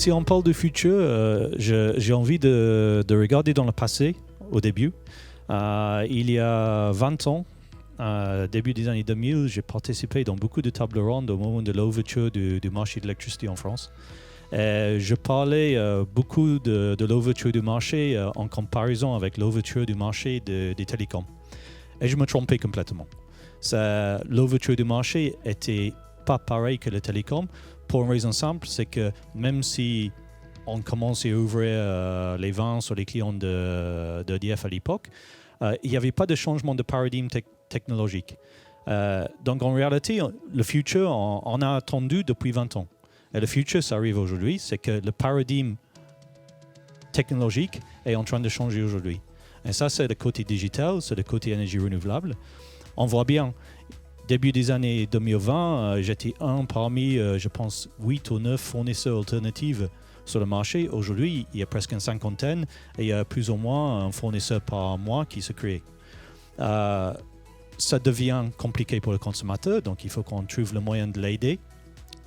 si on parle du futur, j'ai envie de regarder dans le passé, au début. Il y a 20 ans, début des années 2000, j'ai participé dans beaucoup de tables rondes au moment de l'ouverture du marché de l'électricité en France. Je parlais beaucoup de l'ouverture du marché en comparaison avec l'ouverture du marché des télécoms. Et je me trompais complètement. L'ouverture du marché était pas pareil que le télécom pour une raison simple, c'est que même si on commençait à ouvrir les ventes sur les clients d'EDF à l'époque, il n'y avait pas de changement de paradigme technologique. Donc en réalité, le futur, on a attendu depuis 20 ans. Et le futur, ça arrive aujourd'hui, c'est que le paradigme technologique est en train de changer aujourd'hui. Et ça, c'est le côté digital, c'est le côté énergie renouvelable. On voit bien, début des années 2020, j'étais un parmi, je pense, 8 ou 9 fournisseurs alternatifs sur le marché. Aujourd'hui, il y a presque une cinquantaine et il y a plus ou moins un fournisseur par mois qui se crée. Ça devient compliqué pour le consommateur, donc il faut qu'on trouve le moyen de l'aider.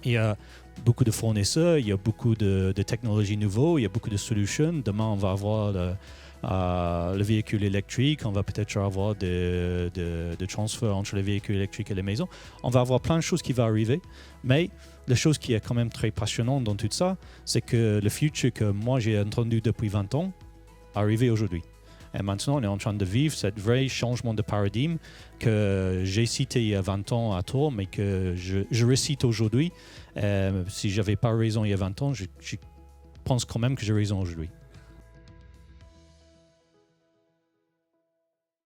Il y a beaucoup de fournisseurs, il y a beaucoup de technologies nouvelles, il y a beaucoup de solutions. Demain, on va avoir le véhicule électrique, on va peut-être avoir des transferts entre les véhicules électriques et les maisons. On va avoir plein de choses qui vont arriver, mais la chose qui est quand même très passionnante dans tout ça, c'est que le futur que moi j'ai entendu depuis 20 ans arrive aujourd'hui. Et maintenant, on est en train de vivre ce vrai changement de paradigme que j'ai cité il y a 20 ans à tort, mais que je recite aujourd'hui. Si je n'avais pas raison il y a 20 ans, je pense quand même que j'ai raison aujourd'hui.